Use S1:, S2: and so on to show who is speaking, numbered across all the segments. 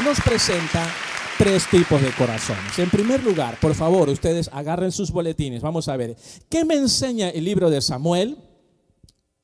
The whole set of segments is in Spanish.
S1: nos presenta tres tipos de corazones. En primer lugar, por favor, ustedes agarren sus boletines. Vamos a ver, ¿qué me enseña el libro de Samuel?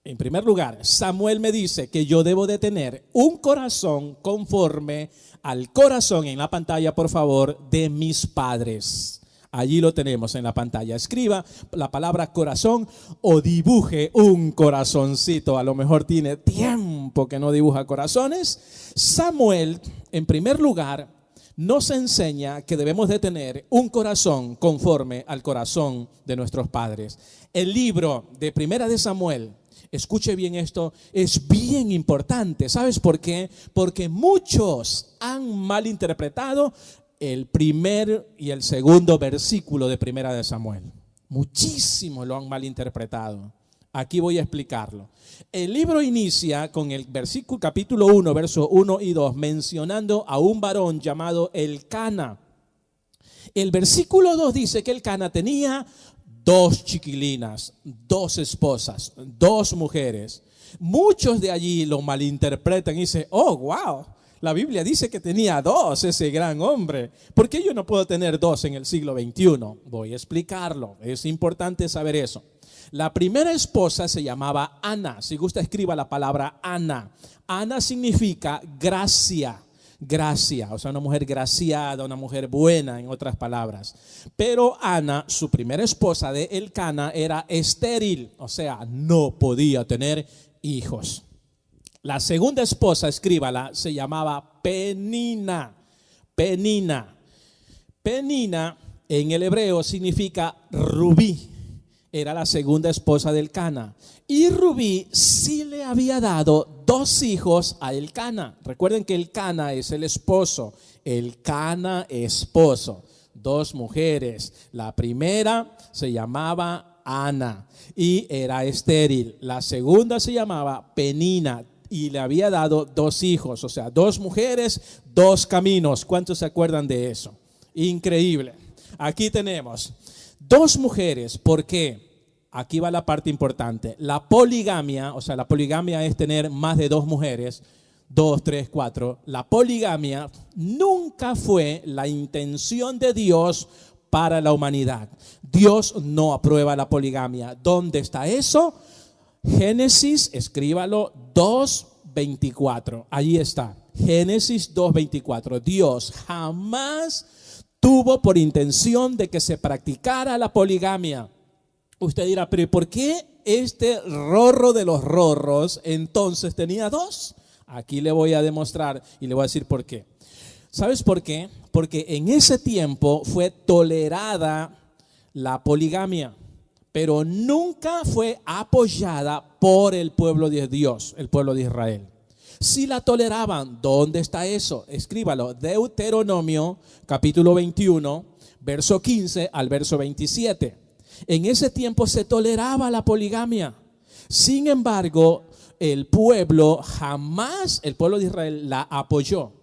S1: En primer lugar, Samuel me dice que yo debo de tener un corazón conforme al corazón, en la pantalla, por favor, de mis padres. Allí lo tenemos en la pantalla. Escriba la palabra corazón o dibuje un corazoncito. A lo mejor tiene tiempo que no dibuja corazones. Samuel, en primer lugar, nos enseña que debemos de tener un corazón conforme al corazón de nuestros padres. El libro de Primera de Samuel, escuche bien esto, es bien importante. ¿Sabes por qué? Porque muchos han malinterpretado el primer y el segundo versículo de Primera de Samuel. Muchísimos lo han malinterpretado. Aquí voy a explicarlo. El libro inicia con el versículo, capítulo 1, versos 1 y 2, mencionando a un varón llamado Elcana. El versículo 2 dice que Elcana tenía dos chiquilinas, dos esposas, dos mujeres. Muchos de allí lo malinterpretan y dicen, oh, wow, la Biblia dice que tenía dos ese gran hombre. ¿Por qué yo no puedo tener dos en el siglo XXI? Voy a explicarlo, es importante saber eso. La primera esposa se llamaba Ana. Si gusta, escriba la palabra Ana. Ana significa gracia. Gracia, o sea, una mujer graciada, una mujer buena, en otras palabras. Pero Ana, su primera esposa de Elcana, era estéril, o sea, no podía tener hijos. La segunda esposa, escríbala, se llamaba Penina. Penina. Penina en el hebreo significa rubí. Era la segunda esposa de Elcana. Y Rubí sí le había dado dos hijos a Elcana. Recuerden que Elcana es el esposo. Elcana, esposo. Dos mujeres. La primera se llamaba Ana y era estéril. La segunda se llamaba Penina y le había dado dos hijos. O sea, dos mujeres, dos caminos. ¿Cuántos se acuerdan de eso? Increíble. Aquí tenemos dos mujeres. ¿Por qué? Aquí va la parte importante. La poligamia, o sea, la poligamia es tener más de dos mujeres, 2, 3, 4. La poligamia nunca fue la intención de Dios para la humanidad. Dios no aprueba la poligamia. ¿Dónde está eso? Génesis, escríbalo, 2:24. Allí está. Génesis 2:24. Dios jamás tuvo por intención de que se practicara la poligamia. Usted dirá, pero ¿por qué este rorro de los rorros entonces tenía dos? Aquí le voy a demostrar y le voy a decir por qué. ¿Sabes por qué? Porque en ese tiempo fue tolerada la poligamia, pero nunca fue apoyada por el pueblo de Dios, el pueblo de Israel. Si la toleraban, ¿dónde está eso? Escríbalo, Deuteronomio capítulo 21, verso 15 al verso 27. En ese tiempo se toleraba la poligamia. Sin embargo, el pueblo de Israel la apoyó.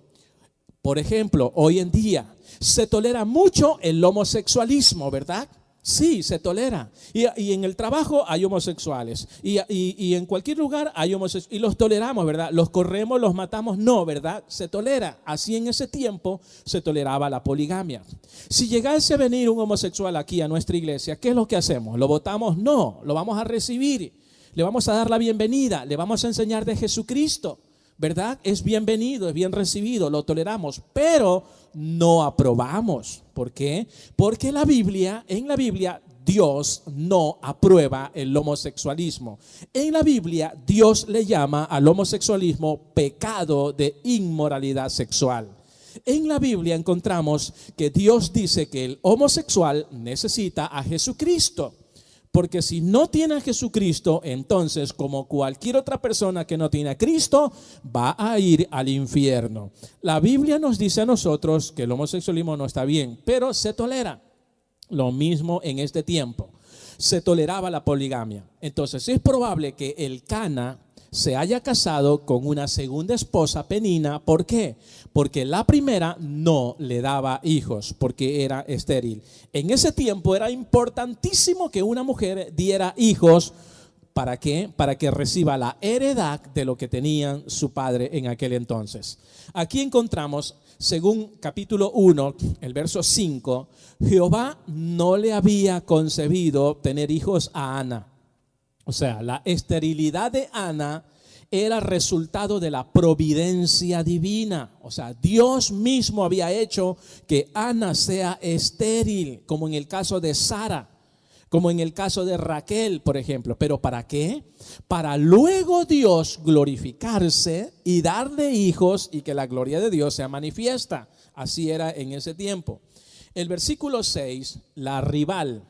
S1: Por ejemplo, hoy en día se tolera mucho el homosexualismo, ¿verdad? Sí, se tolera. Y en el trabajo hay homosexuales. Y en cualquier lugar hay homosexuales. Y los toleramos, ¿verdad? Los corremos, los matamos. No, ¿verdad? Se tolera. Así en ese tiempo se toleraba la poligamia. Si llegase a venir un homosexual aquí a nuestra iglesia, ¿qué es lo que hacemos? ¿Lo votamos? No, lo vamos a recibir. Le vamos a dar la bienvenida. Le vamos a enseñar de Jesucristo, ¿verdad? Es bienvenido, es bien recibido, lo toleramos, pero no aprobamos. ¿Por qué? Porque en la Biblia Dios no aprueba el homosexualismo. En la Biblia Dios le llama al homosexualismo pecado de inmoralidad sexual. En la Biblia encontramos que Dios dice que el homosexual necesita a Jesucristo. Porque si no tiene a Jesucristo, entonces como cualquier otra persona que no tiene a Cristo, va a ir al infierno. La Biblia nos dice a nosotros que el homosexualismo no está bien, pero se tolera. Lo mismo en este tiempo. Se toleraba la poligamia. Entonces es probable que Elcana se haya casado con una segunda esposa, Penina. ¿Por qué? Porque la primera no le daba hijos, porque era estéril. En ese tiempo era importantísimo que una mujer diera hijos ¿Para qué? Para que reciba la heredad de lo que tenían su padre en aquel entonces. Aquí encontramos, según capítulo 1, el verso 5, Jehová no le había concebido tener hijos a Ana. O sea, la esterilidad de Ana era resultado de la providencia divina. O sea, Dios mismo había hecho que Ana sea estéril, como en el caso de Sara, como en el caso de Raquel, por ejemplo. ¿Pero para qué? Para luego Dios glorificarse y darle hijos y que la gloria de Dios sea manifiesta. Así era en ese tiempo. El versículo 6, la rival,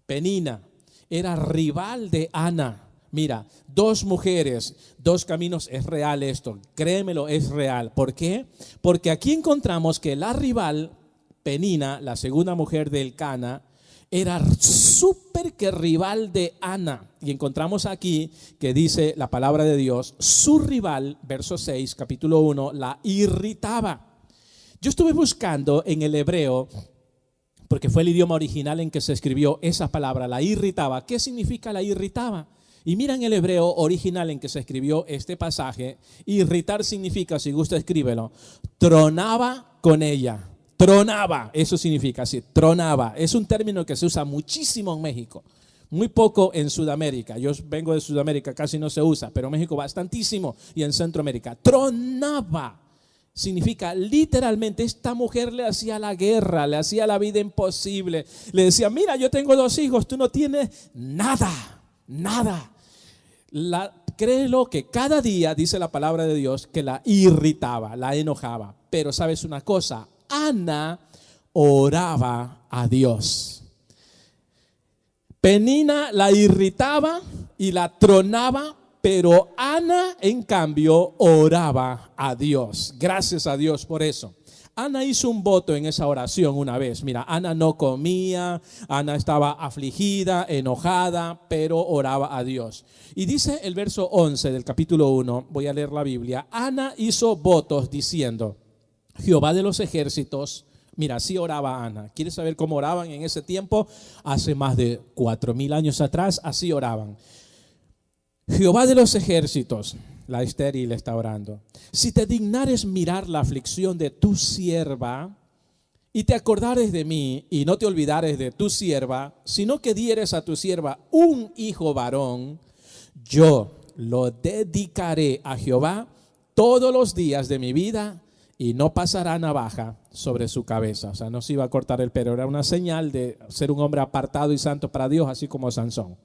S1: Penina, era rival de Ana. Mira, dos mujeres, dos caminos, es real esto, créemelo, es real. ¿Por qué? Porque aquí encontramos que la rival, Penina, la segunda mujer de Elcana, era súper que rival de Ana. Y encontramos aquí que dice la palabra de Dios, su rival, verso 6, capítulo 1, la irritaba. Yo estuve buscando en el hebreo, porque fue el idioma original en que se escribió esa palabra, la irritaba. ¿Qué significa la irritaba? Y mira en el hebreo original en que se escribió este pasaje, irritar significa, si gusta escríbelo, tronaba con ella. Tronaba, eso significa así, tronaba. Es un término que se usa muchísimo en México, muy poco en Sudamérica. Yo vengo de Sudamérica, casi no se usa, pero en México bastantísimo y en Centroamérica. Tronaba significa literalmente, esta mujer le hacía la guerra, le hacía la vida imposible. Le decía, mira, yo tengo 2 hijos, tú no tienes nada, nada. Créelo que cada día, dice la palabra de Dios, que la irritaba, la enojaba. Pero sabes una cosa, Ana oraba a Dios. Penina la irritaba y la tronaba, pero Ana en cambio oraba a Dios. Gracias a Dios por eso. Ana hizo un voto en esa oración una vez. Mira, Ana no comía, Ana estaba afligida, enojada, pero oraba a Dios. Y dice el verso 11 del capítulo 1, voy a leer la Biblia. Ana hizo votos diciendo, Jehová de los ejércitos, mira, así oraba Ana. ¿Quieres saber cómo oraban en ese tiempo? Hace más de 4,000 años atrás, así oraban. Jehová de los ejércitos, la estéril está orando, si te dignares mirar la aflicción de tu sierva y te acordares de mí y no te olvidares de tu sierva, sino que dieres a tu sierva un hijo varón, yo lo dedicaré a Jehová todos los días de mi vida y no pasará navaja sobre su cabeza. O sea, no se iba a cortar el pelo, era una señal de ser un hombre apartado y santo para Dios, así como Sansón.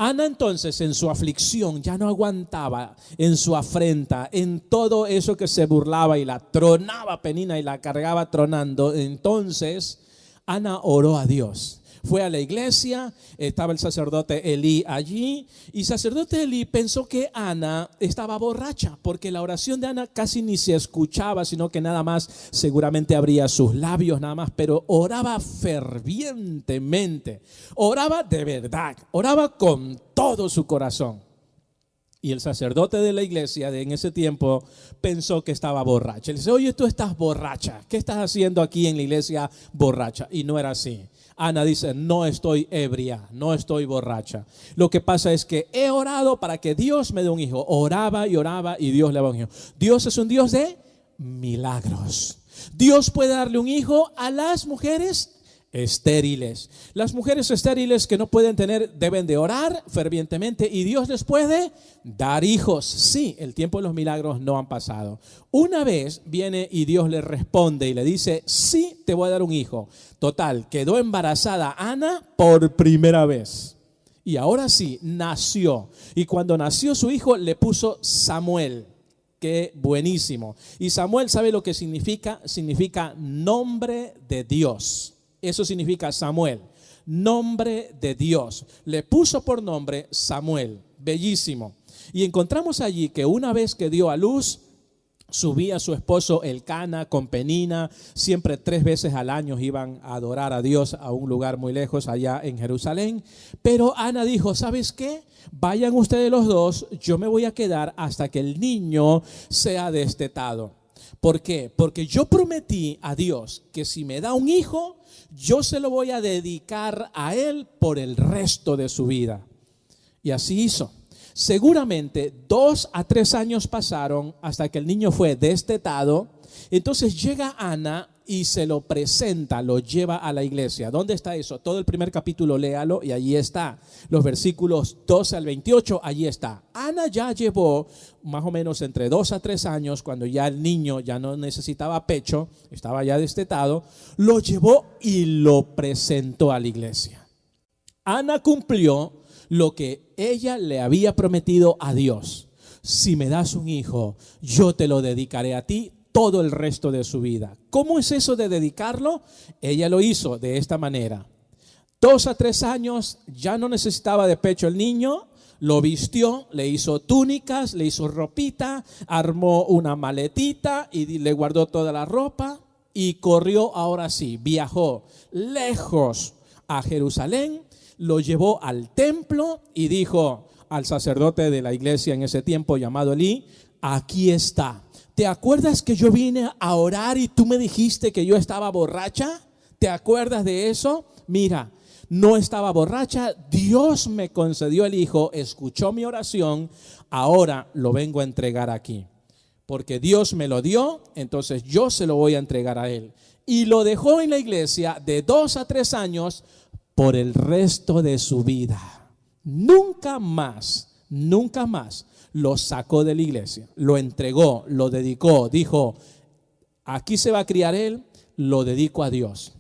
S1: Ana entonces en su aflicción ya no aguantaba, en su afrenta, en todo eso que se burlaba y la tronaba Penina y la cargaba tronando. Entonces Ana oró a Dios. Fue a la iglesia, estaba el sacerdote Elí allí y sacerdote Elí pensó que Ana estaba borracha porque la oración de Ana casi ni se escuchaba, sino que nada más seguramente abría sus labios nada más, pero oraba fervientemente, oraba de verdad, oraba con todo su corazón. Y el sacerdote de la iglesia en ese tiempo pensó que estaba borracha. Le dice, oye, tú estás borracha, ¿qué estás haciendo aquí en la iglesia borracha? Y no era así. Ana dice, no estoy ebria, no estoy borracha. Lo que pasa es que he orado para que Dios me dé un hijo. Oraba y Dios le daba un hijo. Dios es un Dios de milagros. Dios puede darle un hijo a las mujeres estériles. Las mujeres estériles que no pueden tener deben de orar fervientemente y Dios les puede dar hijos. Sí, el tiempo de los milagros no han pasado. Una vez viene y Dios le responde y le dice, sí, te voy a dar un hijo. Total, quedó embarazada Ana por primera vez. Y ahora sí, nació. Y cuando nació su hijo le puso Samuel. Qué buenísimo. Y Samuel, ¿sabe lo que significa? Significa nombre de Dios. Eso significa Samuel, nombre de Dios. Le puso por nombre Samuel, bellísimo. Y encontramos allí que una vez que dio a luz, subía su esposo Elcana con Penina, siempre 3 veces al año iban a adorar a Dios a un lugar muy lejos allá en Jerusalén. Pero Ana dijo, ¿sabes qué? Vayan ustedes los dos, yo me voy a quedar hasta que el niño sea destetado. ¿Por qué? Porque yo prometí a Dios que si me da un hijo, yo se lo voy a dedicar a él por el resto de su vida. Y así hizo. Seguramente 2 a 3 años pasaron hasta que el niño fue destetado. Entonces llega Ana y se lo presenta, lo lleva a la iglesia. ¿Dónde está eso? Todo el primer capítulo, léalo y allí está. Los versículos 12 al 28, allí está. Ana ya llevó más o menos entre 2 a 3 años, cuando ya el niño ya no necesitaba pecho, estaba ya destetado, lo llevó y lo presentó a la iglesia. Ana cumplió lo que ella le había prometido a Dios. Si me das un hijo, yo te lo dedicaré a ti todo el resto de su vida. ¿Cómo es eso de dedicarlo? Ella lo hizo de esta manera. 2 a 3 años, ya no necesitaba de pecho el niño, lo vistió, le hizo túnicas, le hizo ropita, armó una maletita y le guardó toda la ropa y corrió, ahora sí, viajó lejos a Jerusalén, lo llevó al templo y dijo al sacerdote de la iglesia en ese tiempo llamado Elí: aquí está. ¿Te acuerdas que yo vine a orar y tú me dijiste que yo estaba borracha? ¿Te acuerdas de eso? Mira, no estaba borracha, Dios me concedió el hijo, escuchó mi oración, ahora lo vengo a entregar aquí. Porque Dios me lo dio, entonces yo se lo voy a entregar a él. Y lo dejó en la iglesia de 2 a 3 años por el resto de su vida. Nunca más lo sacó de la iglesia, lo entregó, lo dedicó, dijo: aquí se va a criar él, lo dedico a Dios.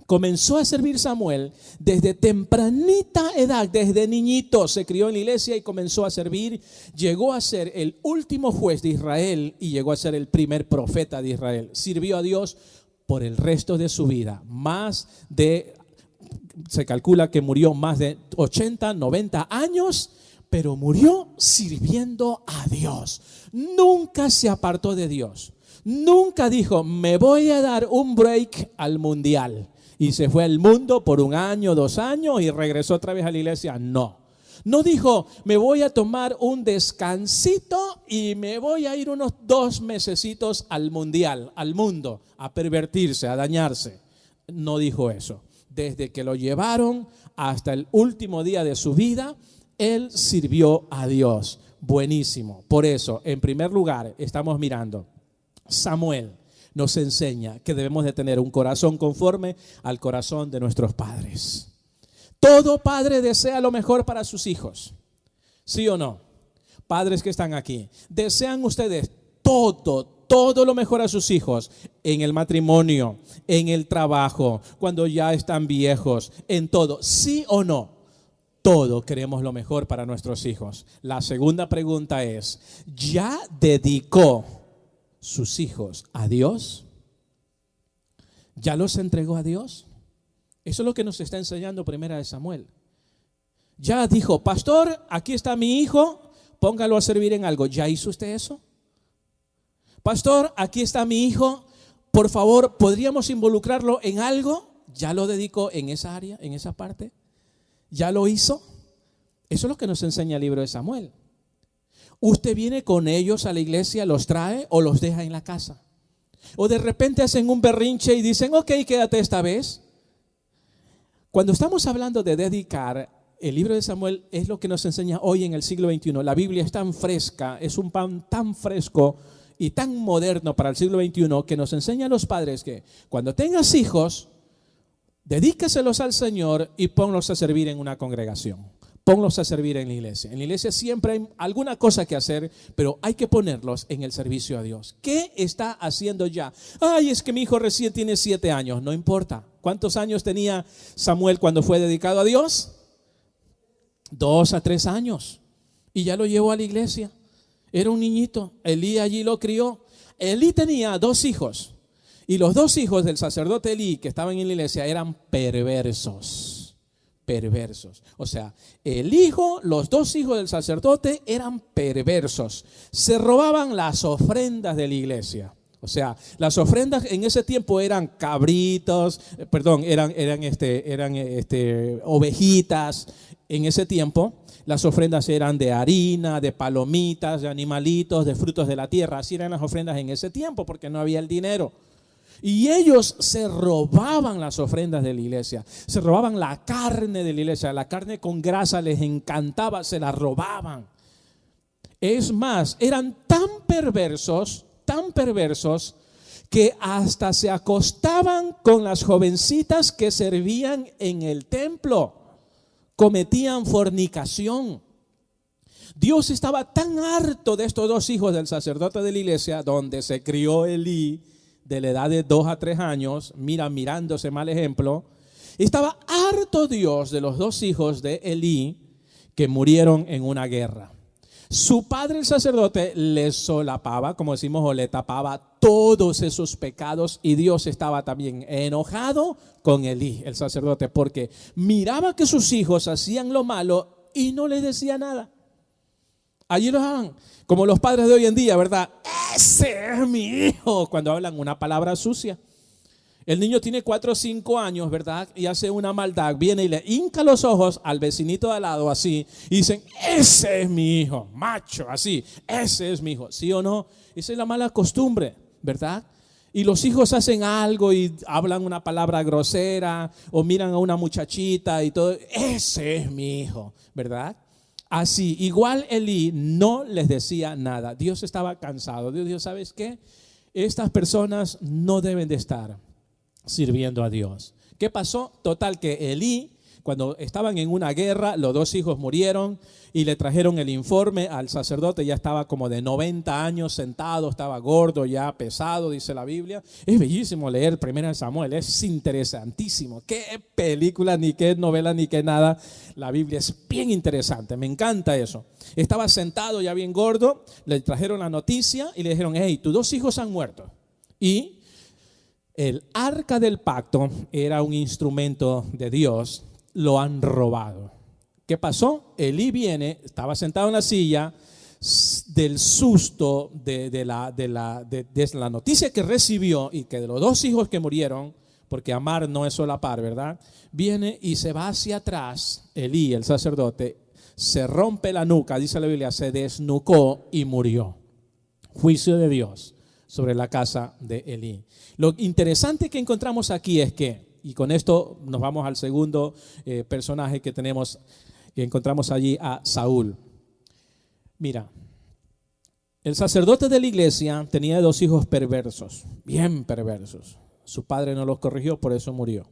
S1: Comenzó a servir Samuel desde tempranita edad, desde niñito se crió en la iglesia y comenzó a servir. Llegó a ser el último juez de Israel y llegó a ser el primer profeta de Israel. Sirvió a Dios por el resto de su vida. Se calcula que murió más de 80, 90 años, pero murió sirviendo a Dios. Nunca se apartó de Dios. Nunca dijo: me voy a dar un break al mundial. Y se fue al mundo por 1 año, 2 años y regresó otra vez a la iglesia. No dijo: me voy a tomar un descansito y me voy a ir unos 2 mesecitos al mundial, al mundo, a pervertirse, a dañarse. No dijo eso. Desde que lo llevaron hasta el último día de su vida, él sirvió a Dios. Buenísimo. Por eso, en primer lugar, estamos mirando, Samuel nos enseña que debemos de tener un corazón conforme al corazón de nuestros padres. Todo padre desea lo mejor para sus hijos. ¿Sí o no? Padres que están aquí, ¿desean ustedes todo lo mejor a sus hijos? En el matrimonio, en el trabajo, cuando ya están viejos, en todo. ¿Sí o no? Todo queremos lo mejor para nuestros hijos. La segunda pregunta es: ¿ya dedicó sus hijos a Dios? ¿Ya los entregó a Dios? Eso es lo que nos está enseñando Primera de Samuel. Ya dijo: pastor, aquí está mi hijo, póngalo a servir en algo. ¿Ya hizo usted eso? Pastor, aquí está mi hijo, por favor, ¿podríamos involucrarlo en algo? ¿Ya lo dedicó en esa área, en esa parte? ¿Ya lo hizo? Eso es lo que nos enseña el libro de Samuel. ¿Usted viene con ellos a la iglesia, los trae o los deja en la casa? O de repente hacen un berrinche y dicen: ok, quédate esta vez. Cuando estamos hablando de dedicar, el libro de Samuel es lo que nos enseña hoy en el siglo XXI. La Biblia es tan fresca, es un pan tan fresco y tan moderno para el siglo XXI, que nos enseña a los padres que cuando tengas hijos, dedícaselos al Señor y ponlos a servir en una congregación. Ponlos a servir en la iglesia. En la iglesia siempre hay alguna cosa que hacer, pero hay que ponerlos en el servicio a Dios. ¿Qué está haciendo ya? Ay, es que mi hijo recién tiene 7 años. No importa. ¿Cuántos años tenía Samuel cuando fue dedicado a Dios? 2 a 3 años. Y ya lo llevó a la iglesia. Era un niñito. Elí allí lo crió. Elí tenía 2 hijos. Y los 2 hijos del sacerdote Elí que estaban en la iglesia eran perversos. O sea, los 2 hijos del sacerdote eran perversos. Se robaban las ofrendas de la iglesia. O sea, las ofrendas en ese tiempo eran cabritos, eran ovejitas. En ese tiempo las ofrendas eran de harina, de palomitas, de animalitos, de frutos de la tierra. Así eran las ofrendas en ese tiempo porque no había el dinero. Y ellos se robaban las ofrendas de la iglesia, se robaban la carne de la iglesia, la carne con grasa les encantaba, se la robaban. Es más, eran tan perversos, que hasta se acostaban con las jovencitas que servían en el templo, cometían fornicación. Dios estaba tan harto de estos dos hijos del sacerdote de la iglesia, donde se crió Elí, de la edad de 2 a 3 años, mirando ese mal ejemplo. Estaba harto Dios de los dos hijos de Elí que murieron en una guerra. Su padre, el sacerdote, le solapaba, como decimos, o le tapaba todos esos pecados, y Dios estaba también enojado con Elí, el sacerdote, porque miraba que sus hijos hacían lo malo y no les decía nada. Allí los hagan, como los padres de hoy en día, ¿verdad? Ese es mi hijo, cuando hablan una palabra sucia. El niño tiene 4 o 5 años, ¿verdad? Y hace una maldad, viene y le hinca los ojos al vecinito de al lado así, y dicen, ese es mi hijo, macho, así, ese es mi hijo. ¿Sí o no? Esa es la mala costumbre, ¿verdad? Y los hijos hacen algo y hablan una palabra grosera, o miran a una muchachita y todo, ese es mi hijo, ¿verdad? Así, igual Elí no les decía nada. Dios estaba cansado. Dios dijo, ¿sabes qué? Estas personas no deben de estar sirviendo a Dios. ¿Qué pasó? Total que Elí, cuando estaban en una guerra, los dos hijos murieron y le trajeron el informe al sacerdote. Ya estaba como de 90 años sentado, estaba gordo ya, pesado, dice la Biblia. Es bellísimo leer 1 Samuel, es interesantísimo. Qué película, ni qué novela, ni qué nada. La Biblia es bien interesante, me encanta eso. Estaba sentado ya bien gordo, le trajeron la noticia y le dijeron, hey, tus dos hijos han muerto. Y el arca del pacto era un instrumento de Dios, lo han robado. ¿Qué pasó? Elí viene, estaba sentado en la silla, del susto de la noticia que recibió, y que de los dos hijos que murieron, porque amar no es solapar, ¿verdad? Viene y se va hacia atrás, Elí, el sacerdote, se rompe la nuca, dice la Biblia, se desnucó y murió. Juicio de Dios sobre la casa de Elí. Lo interesante que encontramos aquí es que, y con esto nos vamos al segundo personaje que tenemos, que encontramos allí, a Saúl. Mira, el sacerdote de la iglesia tenía 2 hijos perversos, bien perversos. Su padre no los corrigió, por eso murió.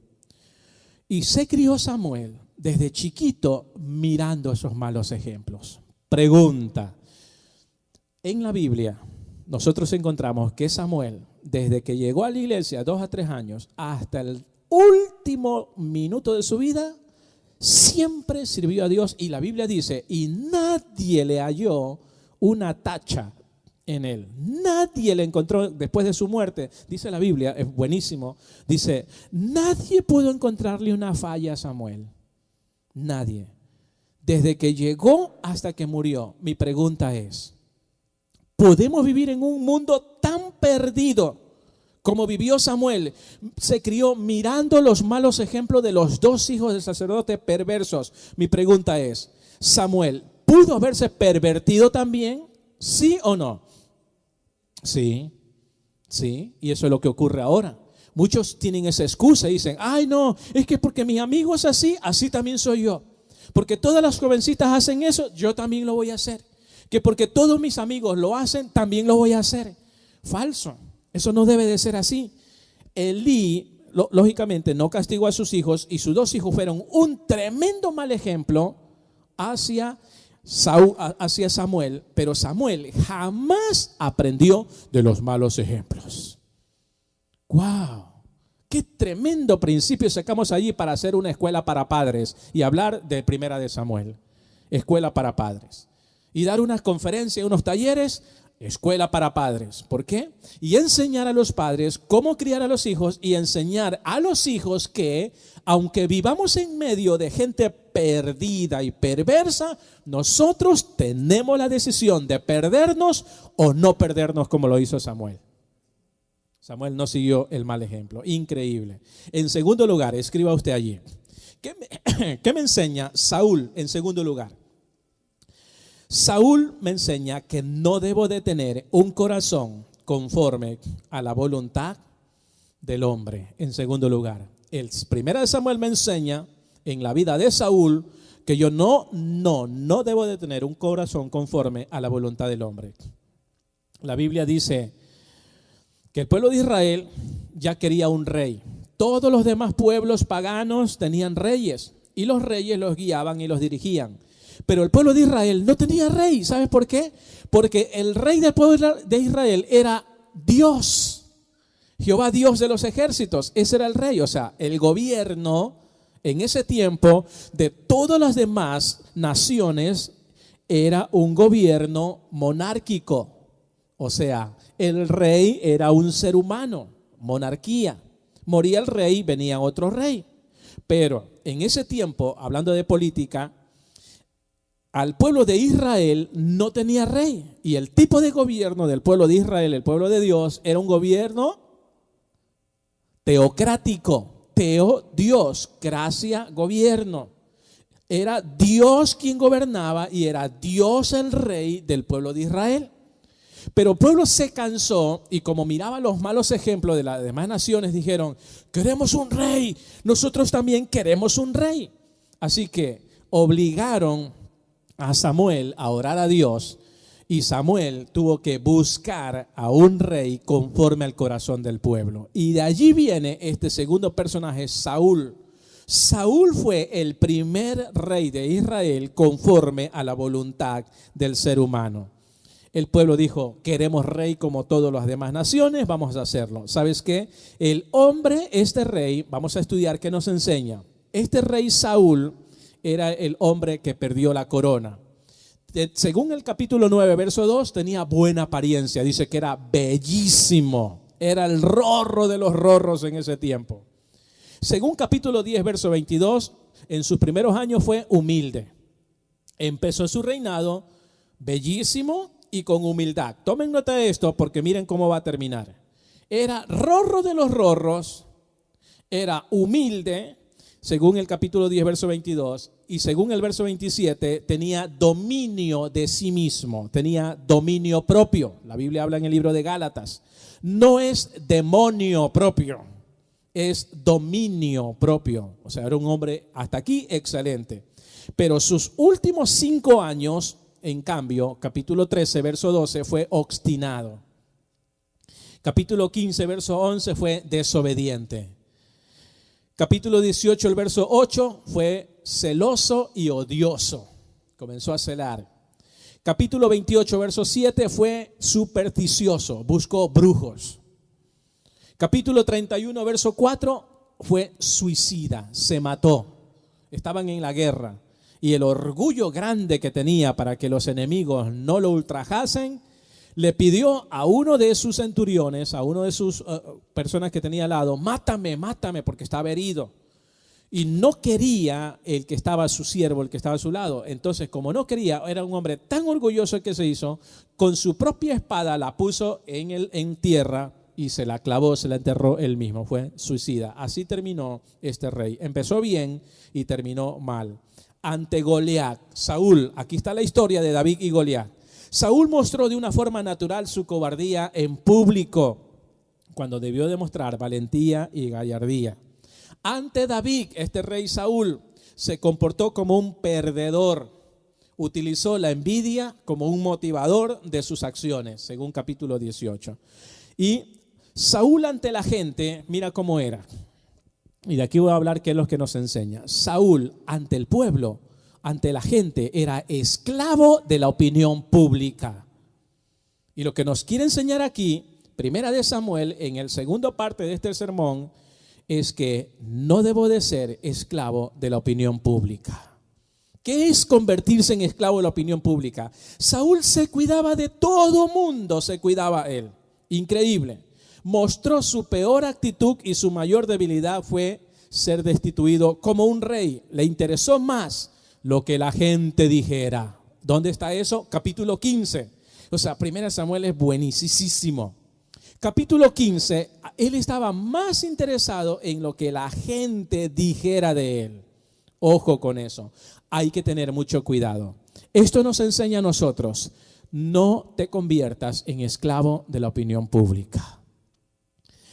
S1: Y se crió Samuel desde chiquito mirando esos malos ejemplos. Pregunta, en la Biblia nosotros encontramos que Samuel, desde que llegó a la iglesia 2 a 3 años hasta el último minuto de su vida, siempre sirvió a Dios, y la Biblia dice, y nadie le halló una tacha en él. Nadie le encontró después de su muerte. Dice la Biblia, es buenísimo, dice, nadie pudo encontrarle una falla a Samuel. Nadie. Desde que llegó hasta que murió. Mi pregunta es, ¿podemos vivir en un mundo tan perdido como vivió Samuel? Se crió mirando los malos ejemplos de los 2 hijos del sacerdote perversos. Mi pregunta es, ¿Samuel pudo haberse pervertido también? ¿Sí o no? Sí, sí, y eso es lo que ocurre ahora. Muchos tienen esa excusa y dicen, ay no, es que porque mi amigo es así, así también soy yo. Porque todas las jovencitas hacen eso, yo también lo voy a hacer. Que porque todos mis amigos lo hacen, también lo voy a hacer. Falso, eso no debe de ser así. Elí, lógicamente, no castigó a sus hijos, y sus 2 hijos fueron un tremendo mal ejemplo hacia Samuel, pero Samuel jamás aprendió de los malos ejemplos. ¡Wow! ¡Qué tremendo principio sacamos allí para hacer una escuela para padres y hablar de 1 Samuel! Escuela para padres. Y dar unas conferencias, unos talleres, escuela para padres. ¿Por qué? Y enseñar a los padres cómo criar a los hijos, y enseñar a los hijos que, aunque vivamos en medio de gente perdida y perversa, nosotros tenemos la decisión de perdernos o no perdernos, como lo hizo Samuel. Samuel no siguió el mal ejemplo. Increíble. En segundo lugar, escriba usted allí. ¿Qué me enseña Saúl en segundo lugar? Saúl me enseña que no debo de tener un corazón conforme a la voluntad del hombre. En segundo lugar, el primera de Samuel me enseña en la vida de Saúl que yo no debo de tener un corazón conforme a la voluntad del hombre. La Biblia dice que el pueblo de Israel ya quería un rey. Todos los demás pueblos paganos tenían reyes y los reyes los guiaban y los dirigían. Pero el pueblo de Israel no tenía rey. ¿Sabes por qué? Porque el rey del pueblo de Israel era Dios. Jehová, Dios de los ejércitos. Ese era el rey. O sea, el gobierno en ese tiempo de todas las demás naciones era un gobierno monárquico. O sea, el rey era un ser humano, monarquía. Moría el rey, venía otro rey. Pero en ese tiempo, hablando de política, al pueblo de Israel no tenía rey. Y el tipo de gobierno del pueblo de Israel, el pueblo de Dios, era un gobierno teocrático. Dios, gracia, gobierno. Era Dios quien gobernaba y era Dios el rey del pueblo de Israel. Pero el pueblo se cansó y como miraba los malos ejemplos de las demás naciones, dijeron, queremos un rey, nosotros también queremos un rey. Así que obligaron a Samuel a orar a Dios y Samuel tuvo que buscar a un rey conforme al corazón del pueblo. Y de allí viene este segundo personaje, Saúl. Saúl fue el primer rey de Israel conforme a la voluntad del ser humano. El pueblo dijo, queremos rey como todas las demás naciones, vamos a hacerlo. ¿Sabes qué? El hombre, este rey, vamos a estudiar qué nos enseña. Este rey Saúl era el hombre que perdió la corona. Según el capítulo 9, verso 2, tenía buena apariencia. Dice que era bellísimo. Era el rorro de los rorros en ese tiempo. Según capítulo 10, verso 22, en sus primeros años fue humilde. Empezó su reinado bellísimo y con humildad. Tomen nota de esto porque miren cómo va a terminar. Era rorro de los rorros, era humilde, según el capítulo 10, verso 22, y según el verso 27, tenía dominio de sí mismo, tenía dominio propio. La Biblia habla en el libro de Gálatas. No es demonio propio, es dominio propio. O sea, era un hombre hasta aquí excelente. Pero sus últimos 5 años, en cambio, capítulo 13, verso 12, fue obstinado. Capítulo 15, verso 11, fue desobediente. Capítulo 18, el verso 8, fue celoso y odioso. Comenzó a celar. Capítulo 28, verso 7, fue supersticioso, buscó brujos. Capítulo 31, verso 4, fue suicida, se mató. Estaban en la guerra. Y el orgullo grande que tenía para que los enemigos no lo ultrajasen, le pidió a uno de sus centuriones, a uno de sus personas que tenía al lado, mátame, porque estaba herido. Y no quería el que estaba su siervo, el que estaba a su lado. Entonces, como no quería, era un hombre tan orgulloso que se hizo, con su propia espada la puso en tierra y se la clavó, se la enterró él mismo. Fue suicida. Así terminó este rey. Empezó bien y terminó mal. Ante Goliat, Saúl, aquí está la historia de David y Goliat. Saúl mostró de una forma natural su cobardía en público, cuando debió demostrar valentía y gallardía. Ante David, este rey Saúl se comportó como un perdedor. Utilizó la envidia como un motivador de sus acciones, según capítulo 18. Y Saúl ante la gente, mira cómo era. Y de aquí voy a hablar qué es lo que nos enseña. Saúl ante el pueblo, ante la gente, era esclavo de la opinión pública. Y lo que nos quiere enseñar aquí, primera de Samuel, en el segundo parte de este sermón, es que no debo de ser esclavo de la opinión pública. ¿Qué es convertirse en esclavo de la opinión pública? Saúl se cuidaba de todo mundo, se cuidaba él. Increíble. Mostró su peor actitud y su mayor debilidad fue ser destituido como un rey. Le interesó más lo que la gente dijera. ¿Dónde está eso? Capítulo 15. O sea, primera Samuel es buenísimo. Capítulo 15, él estaba más interesado en lo que la gente dijera de él. Ojo con eso. Hay que tener mucho cuidado. Esto nos enseña a nosotros. No te conviertas en esclavo de la opinión pública.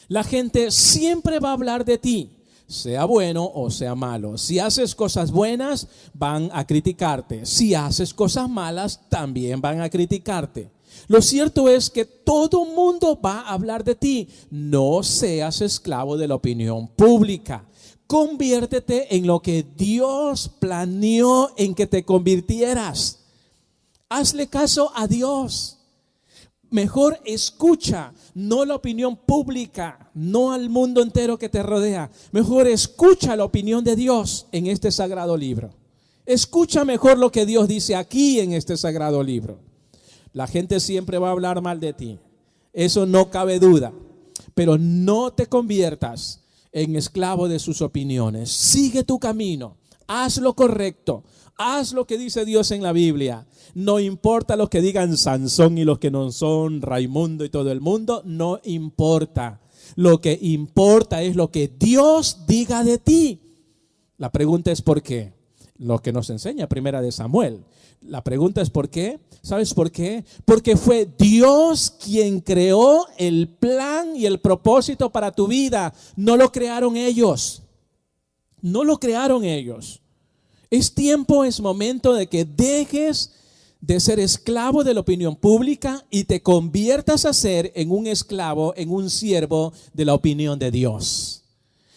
S1: La gente siempre va a hablar de ti, sea bueno o sea malo. Si haces cosas buenas, van a criticarte. Si haces cosas malas, también van a criticarte. Lo cierto es que todo mundo va a hablar de ti. No seas esclavo de la opinión pública. Conviértete en lo que Dios planeó en que te convirtieras. Hazle caso a Dios. Mejor escucha, no la opinión pública, no al mundo entero que te rodea. Mejor escucha la opinión de Dios en este sagrado libro. Escucha mejor lo que Dios dice aquí en este sagrado libro. La gente siempre va a hablar mal de ti, eso no cabe duda, pero no te conviertas en esclavo de sus opiniones. Sigue tu camino, haz lo correcto, haz lo que dice Dios en la Biblia. No importa lo que digan Sansón y los que no son, Raimundo y todo el mundo, no importa. Lo que importa es lo que Dios diga de ti. La pregunta es ¿por qué? Lo que nos enseña Primera de Samuel. La pregunta es ¿por qué? ¿Sabes por qué? Porque fue Dios quien creó el plan y el propósito para tu vida. No lo crearon ellos. No lo crearon ellos. Es tiempo, es momento de que dejes de ser esclavo de la opinión pública y te conviertas a ser en un esclavo, en un siervo de la opinión de Dios.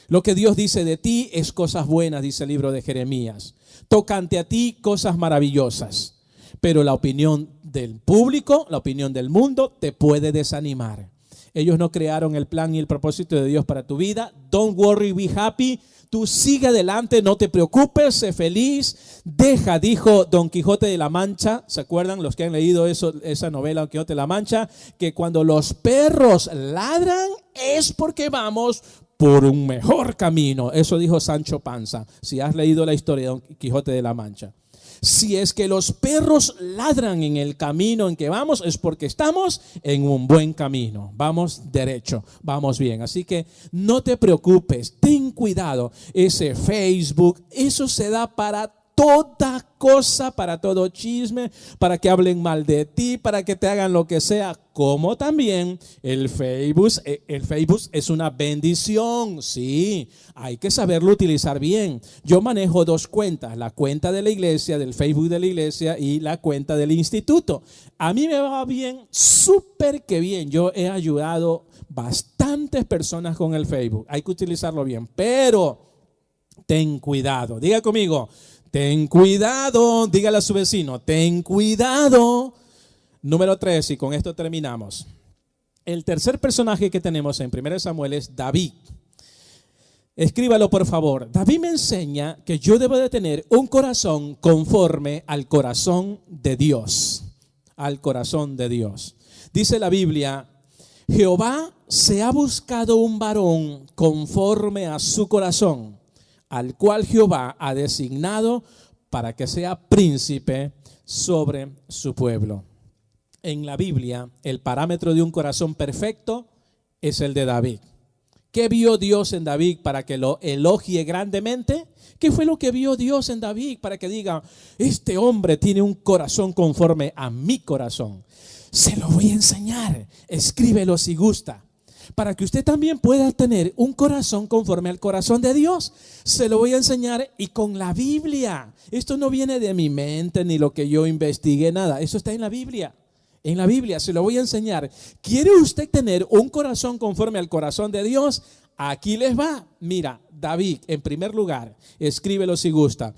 S1: Lo que Dios dice de ti es cosas buenas, dice el libro de Jeremías. Tocante a ti, cosas maravillosas. Pero la opinión del público, la opinión del mundo, te puede desanimar. Ellos no crearon el plan y el propósito de Dios para tu vida. Don't worry, be happy. Tú sigue adelante, no te preocupes, sé feliz. Deja, dijo Don Quijote de la Mancha, ¿se acuerdan los que han leído esa novela Don Quijote de la Mancha? Que cuando los perros ladran es porque vamos por un mejor camino. Eso dijo Sancho Panza, si has leído la historia de Don Quijote de la Mancha. Si es que los perros ladran en el camino en que vamos, es porque estamos en un buen camino. Vamos derecho, vamos bien. Así que no te preocupes, ten cuidado. Ese Facebook, eso se da para toda cosa, para todo chisme, para que hablen mal de ti, para que te hagan lo que sea. Como también el Facebook es una bendición, sí, hay que saberlo utilizar bien. Yo manejo dos cuentas, la cuenta de la iglesia, del Facebook de la iglesia y la cuenta del instituto. A mí me va bien, súper que bien. Yo he ayudado bastantes personas con el Facebook, hay que utilizarlo bien, pero ten cuidado, diga conmigo. Ten cuidado, dígale a su vecino, ten cuidado. Número 3, y con esto terminamos. El tercer personaje que tenemos en 1 Samuel es David. Escríbalo por favor. David me enseña que yo debo de tener un corazón conforme al corazón de Dios. Al corazón de Dios. Dice la Biblia, Jehová se ha buscado un varón conforme a su corazón, al cual Jehová ha designado para que sea príncipe sobre su pueblo. En la Biblia, el parámetro de un corazón perfecto es el de David. ¿Qué vio Dios en David para que lo elogie grandemente? ¿Qué fue lo que vio Dios en David para que diga, este hombre tiene un corazón conforme a mi corazón? Se lo voy a enseñar, escríbelo si gusta. Para que usted también pueda tener un corazón conforme al corazón de Dios. Se lo voy a enseñar y con la Biblia. Esto no viene de mi mente ni lo que yo investigué, nada. Eso está en la Biblia. En la Biblia se lo voy a enseñar. ¿Quiere usted tener un corazón conforme al corazón de Dios? Aquí les va. Mira, David, en primer lugar, escríbelo si gusta.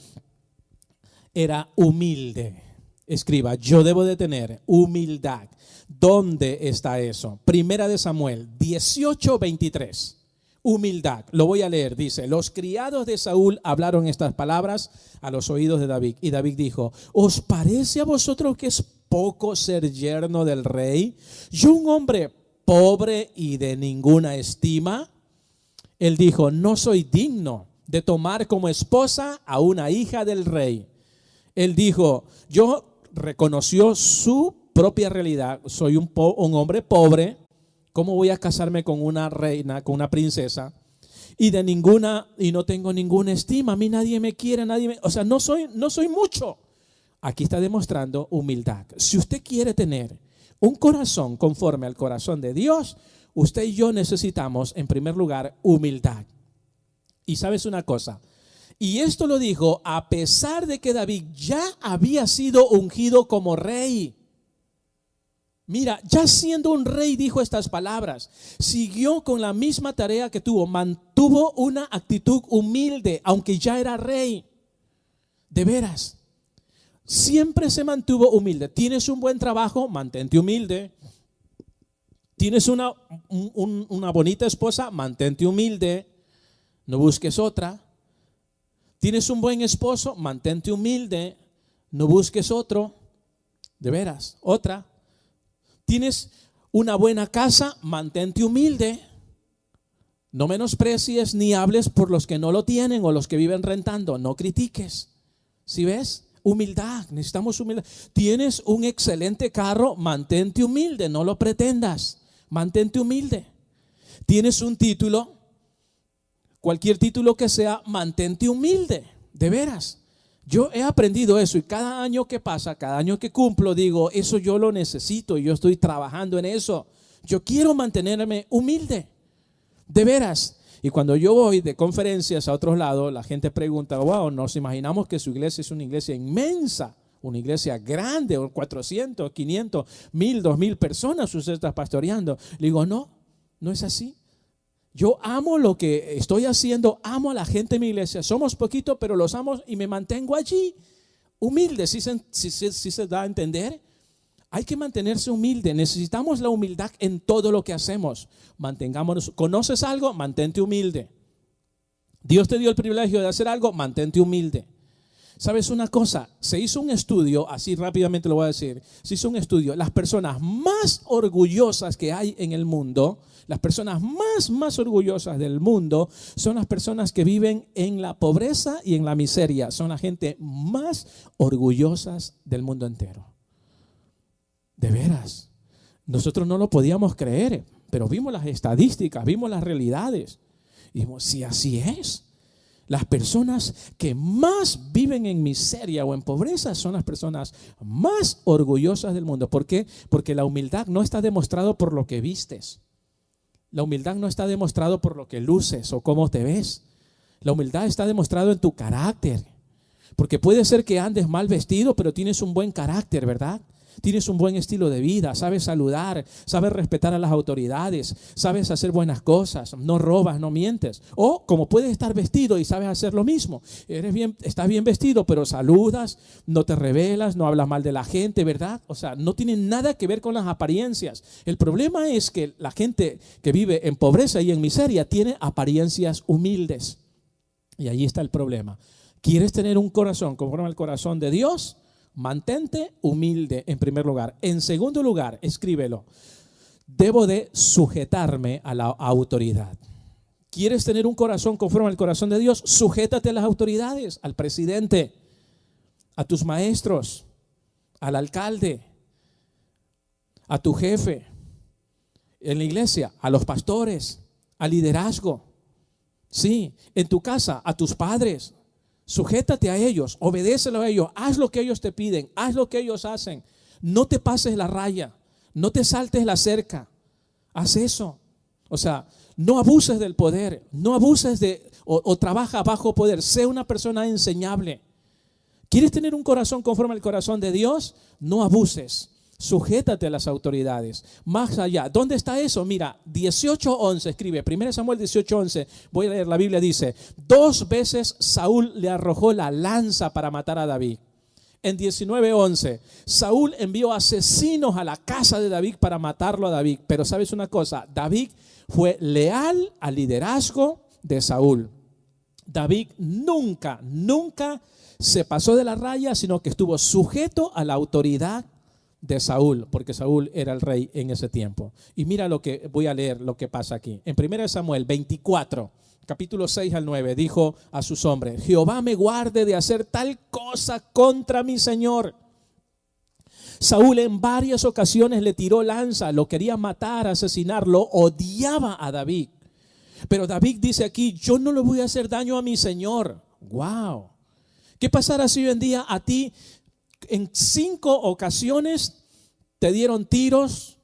S1: Era humilde. Escriba, yo debo de tener humildad. ¿Dónde está eso? Primera de Samuel 18:23. Humildad. Lo voy a leer. Dice, los criados de Saúl hablaron estas palabras a los oídos de David. Y David dijo, ¿os parece a vosotros que es poco ser yerno del rey? Yo, un hombre pobre y de ninguna estima. Él dijo, no soy digno de tomar como esposa a una hija del rey. Él dijo, reconoció su propia realidad. Soy un hombre pobre. ¿Cómo voy a casarme con una reina, con una princesa? Y no tengo ninguna estima. A mí nadie me quiere, no soy mucho. Aquí está demostrando humildad. Si usted quiere tener un corazón conforme al corazón de Dios, Usted y yo necesitamos, en primer lugar, humildad. Y sabes una cosa, y esto lo dijo a pesar de que David ya había sido ungido como rey. Mira, ya siendo un rey dijo estas palabras, siguió con la misma tarea que tuvo, mantuvo una actitud humilde, aunque ya era rey. De veras, siempre se mantuvo humilde. Tienes un buen trabajo, mantente humilde. Tienes una bonita esposa, mantente humilde, no busques otra. Tienes un buen esposo, mantente humilde, no busques otro. De veras, otra. Tienes una buena casa, mantente humilde. No menosprecies ni hables por los que no lo tienen o los que viven rentando. No critiques. ¿Sí ves? Humildad, necesitamos humildad. Tienes un excelente carro, mantente humilde, no lo pretendas. Mantente humilde. Tienes un título, cualquier título que sea, mantente humilde. De veras. Yo he aprendido eso y cada año que pasa, cada año que cumplo, digo, eso yo lo necesito y yo estoy trabajando en eso. Yo quiero mantenerme humilde, de veras. Y cuando yo voy de conferencias a otros lados, la gente pregunta, wow, nos imaginamos que su iglesia es una iglesia inmensa, una iglesia grande, 400, 500, 1000, 2000 personas usted está pastoreando. Le digo, no, no es así. Yo amo lo que estoy haciendo, amo a la gente de mi iglesia. Somos poquitos, pero los amo y me mantengo allí humilde. ¿Sí se da a entender? Hay que mantenerse humilde. Necesitamos la humildad en todo lo que hacemos. Mantengámonos. ¿Conoces algo? Mantente humilde. Dios te dio el privilegio de hacer algo, mantente humilde. ¿Sabes una cosa? Se hizo un estudio, así rápidamente lo voy a decir. Se hizo un estudio. Las personas más orgullosas que hay en el mundo, las personas más orgullosas del mundo son las personas que viven en la pobreza y en la miseria. Son la gente más orgullosas del mundo entero. De veras. Nosotros no lo podíamos creer, pero vimos las estadísticas, vimos las realidades. Y dijimos, sí, así es. Las personas que más viven en miseria o en pobreza son las personas más orgullosas del mundo. ¿Por qué? Porque la humildad no está demostrado por lo que vistes. La humildad no está demostrado por lo que luces o cómo te ves. La humildad está demostrado en tu carácter. Porque puede ser que andes mal vestido, pero tienes un buen carácter, ¿verdad? Tienes un buen estilo de vida, sabes saludar, sabes respetar a las autoridades, sabes hacer buenas cosas, no robas, no mientes. O como puedes estar vestido y sabes hacer lo mismo. Estás bien vestido, pero saludas, no te rebelas, no hablas mal de la gente, ¿verdad? O sea, no tiene nada que ver con las apariencias. El problema es que la gente que vive en pobreza y en miseria tiene apariencias humildes. Y ahí está el problema. ¿Quieres tener un corazón conforme al corazón de Dios? Mantente humilde en primer lugar. En segundo lugar, escríbelo. Debo de sujetarme a la autoridad. ¿Quieres tener un corazón conforme al corazón de Dios? Sujétate a las autoridades, al presidente, a tus maestros, al alcalde, a tu jefe, en la iglesia, a los pastores, al liderazgo. Sí, en tu casa, a tus padres. Sujétate a ellos, obedécelo a ellos, haz lo que ellos te piden, haz lo que ellos hacen. No te pases la raya, no te saltes la cerca, haz eso. O sea, no abuses del poder, no abuses o trabaja bajo poder, sé una persona enseñable. ¿Quieres tener un corazón conforme al corazón de Dios? No abuses. Sujétate a las autoridades. Más allá, ¿dónde está eso? Mira, 18:11 escribe, 1 Samuel 18:11, voy a leer, la Biblia dice, 2 veces Saúl le arrojó la lanza para matar a David. En 19:11, Saúl envió asesinos a la casa de David para matarlo a David. Pero ¿sabes una cosa? David fue leal al liderazgo de Saúl. David nunca se pasó de la raya, sino que estuvo sujeto a la autoridad de Saúl, porque Saúl era el rey en ese tiempo. Y mira lo que voy a leer, lo que pasa aquí. En 1 Samuel 24, capítulo 6 al 9, dijo a sus hombres: Jehová me guarde de hacer tal cosa contra mi Señor. Saúl en varias ocasiones le tiró lanza, lo quería matar, asesinarlo, odiaba a David. Pero David dice aquí: yo no le voy a hacer daño a mi Señor. Wow. ¿Qué pasará si hoy en día a ti en 5 ocasiones te dieron tiros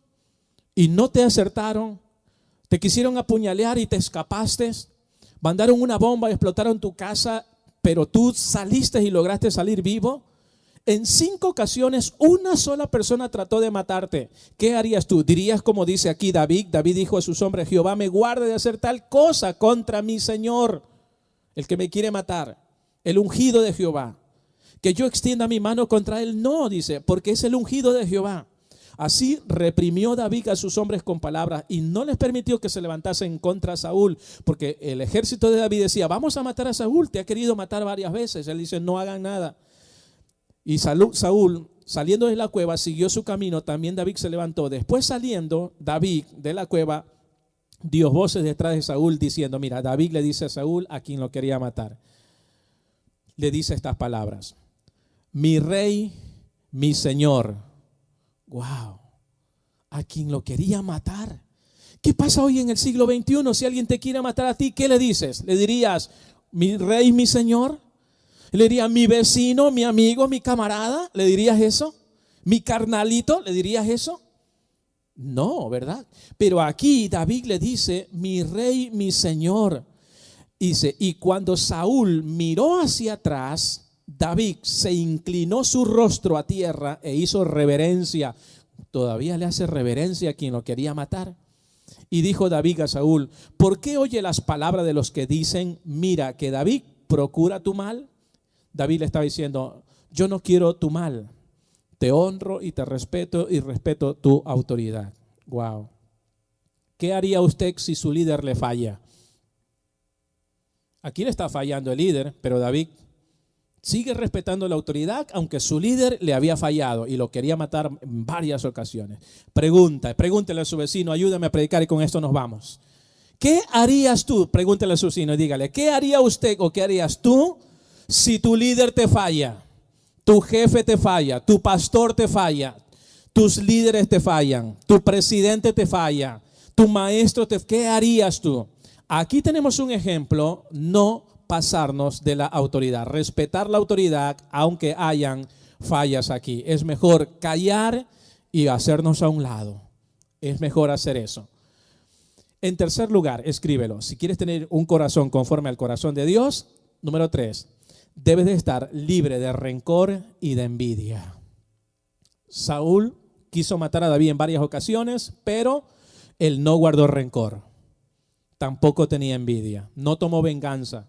S1: y no te acertaron? Te quisieron apuñalear y te escapaste. Mandaron una bomba y explotaron tu casa, pero tú saliste y lograste salir vivo. En 5 ocasiones una sola persona trató de matarte. ¿Qué harías tú? Dirías como dice aquí David. David dijo a sus hombres: Jehová me guarde de hacer tal cosa contra mi Señor, el que me quiere matar, el ungido de Jehová. Que yo extienda mi mano contra él. No, dice, porque es el ungido de Jehová. Así reprimió David a sus hombres con palabras y no les permitió que se levantasen contra Saúl, porque el ejército de David decía: vamos a matar a Saúl, te ha querido matar varias veces. Él dice: no hagan nada. Y Saúl, saliendo de la cueva, siguió su camino. También David se levantó. Después, saliendo David de la cueva, dio voces detrás de Saúl diciendo: mira, David le dice a Saúl, a quien lo quería matar, le dice estas palabras: mi rey, mi señor. Wow, a quien lo quería matar. ¿Qué pasa hoy en el siglo XXI? Si alguien te quiere matar a ti, ¿qué le dices? ¿Le dirías mi rey, mi señor? ¿Le dirías mi vecino, mi amigo, mi camarada? ¿Le dirías eso? ¿Mi carnalito? ¿Le dirías eso? No, ¿verdad? Pero aquí David le dice: mi rey, mi señor. Dice: y cuando Saúl miró hacia atrás, David se inclinó su rostro a tierra e hizo reverencia. Todavía le hace reverencia a quien lo quería matar. Y dijo David a Saúl: ¿por qué oye las palabras de los que dicen, mira que David procura tu mal? David le estaba diciendo: yo no quiero tu mal, te honro y te respeto y respeto tu autoridad. Wow. ¿Qué haría usted si su líder le falla? Aquí le está fallando el líder, pero David sigue respetando la autoridad, aunque su líder le había fallado y lo quería matar en varias ocasiones. Pregúntele a su vecino: ayúdame a predicar y con esto nos vamos. ¿Qué harías tú? Pregúntele a su vecino y dígale: ¿qué haría usted o qué harías tú si tu líder te falla, tu jefe te falla, tu pastor te falla, tus líderes te fallan, tu presidente te falla, tu maestro te... ¿Qué harías tú? Aquí tenemos un ejemplo: no pasarnos de la autoridad, respetar la autoridad aunque hayan fallas aquí. Es mejor callar y hacernos a un lado. Es mejor hacer eso. En tercer lugar, escríbelo: si quieres tener un corazón conforme al corazón de Dios, número 3, debes de estar libre de rencor y de envidia. Saúl quiso matar a David en varias ocasiones, pero él no guardó rencor. Tampoco tenía envidia, no tomó venganza.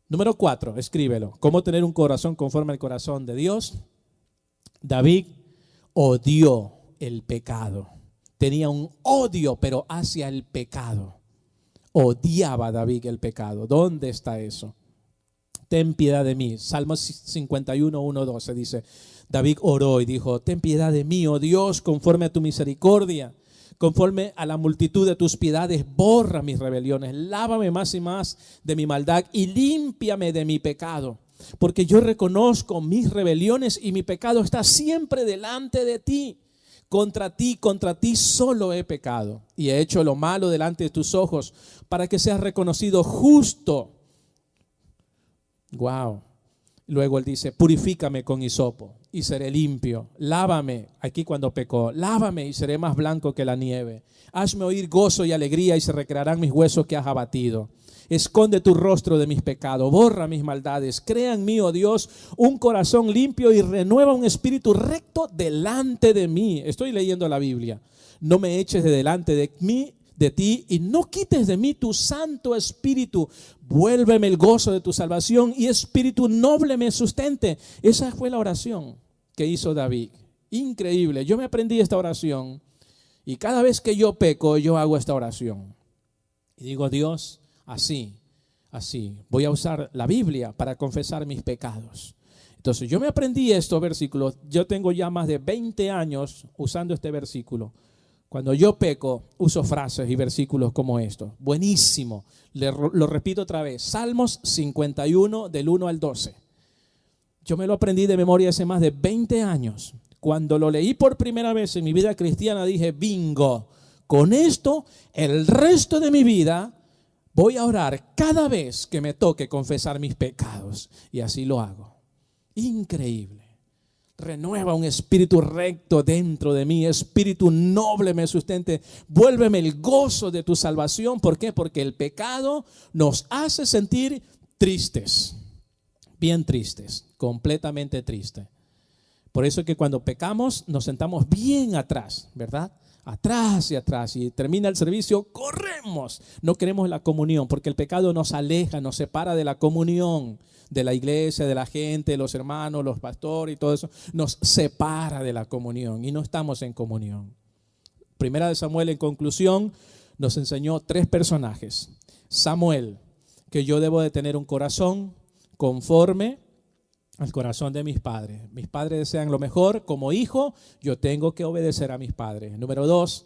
S1: Número 4, escríbelo: ¿cómo tener un corazón conforme al corazón de Dios? David odió el pecado. Tenía un odio, pero hacia el pecado. Odiaba a David el pecado. ¿Dónde está eso? Ten piedad de mí. Salmos 51, 1, 12 dice: David oró y dijo: ten piedad de mí, oh Dios, conforme a tu misericordia. Conforme a la multitud de tus piedades, borra mis rebeliones, lávame más y más de mi maldad y límpiame de mi pecado. Porque yo reconozco mis rebeliones y mi pecado está siempre delante de ti. Contra ti solo he pecado y he hecho lo malo delante de tus ojos, para que seas reconocido justo. Wow. Luego él dice: purifícame con hisopo y seré limpio. Lávame, aquí cuando pecó, lávame y seré más blanco que la nieve. Hazme oír gozo y alegría y se recrearán mis huesos que has abatido. Esconde tu rostro de mis pecados, borra mis maldades. Crea en mí, oh Dios, un corazón limpio y renueva un espíritu recto delante de mí. Estoy leyendo la Biblia. No me eches de delante de ti y no quites de mí tu santo espíritu. Vuélveme el gozo de tu salvación y espíritu noble me sustente. Esa fue la oración que hizo David. Increíble. Yo me aprendí esta oración y cada vez que yo peco, yo hago esta oración. Y digo: Dios, así, voy a usar la Biblia para confesar mis pecados. Entonces yo me aprendí estos versículos. Yo tengo ya más de 20 años usando este versículo. Cuando yo peco, uso frases y versículos como estos. Buenísimo. Lo repito otra vez. Salmos 51 del 1 al 12. Yo me lo aprendí de memoria hace más de 20 años. Cuando lo leí por primera vez en mi vida cristiana, dije: bingo, con esto el resto de mi vida voy a orar cada vez que me toque confesar mis pecados. Y así lo hago. Increíble. Renueva un espíritu recto dentro de mí, espíritu noble me sustente. Vuélveme el gozo de tu salvación. ¿Por qué? Porque el pecado nos hace sentir tristes, bien tristes, completamente tristes. Por eso es que cuando pecamos nos sentamos bien atrás, ¿verdad? Atrás y atrás, y termina el servicio, corremos. No queremos la comunión porque el pecado nos aleja, nos separa de la comunión, de la iglesia, de la gente, de los hermanos, los pastores y todo eso. Nos separa de la comunión y no estamos en comunión. Primera de Samuel, en conclusión, nos enseñó 3 personajes. Samuel, que yo debo de tener un corazón conforme al corazón de mis padres. Mis padres desean lo mejor. Como hijo, yo tengo que obedecer a mis padres. Número 2,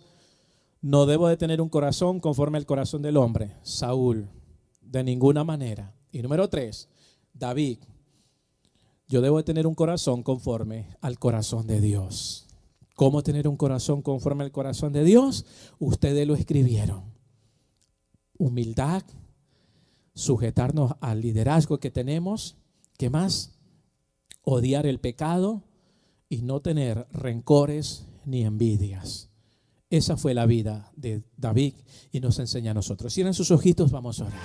S1: no debo de tener un corazón conforme al corazón del hombre. Saúl, de ninguna manera. Y número 3, David, yo debo de tener un corazón conforme al corazón de Dios. ¿Cómo tener un corazón conforme al corazón de Dios? Ustedes lo escribieron. Humildad, sujetarnos al liderazgo que tenemos. ¿Qué más? Odiar el pecado y no tener rencores ni envidias. Esa fue la vida de David y nos enseña a nosotros. Cierren sus ojitos, vamos a orar.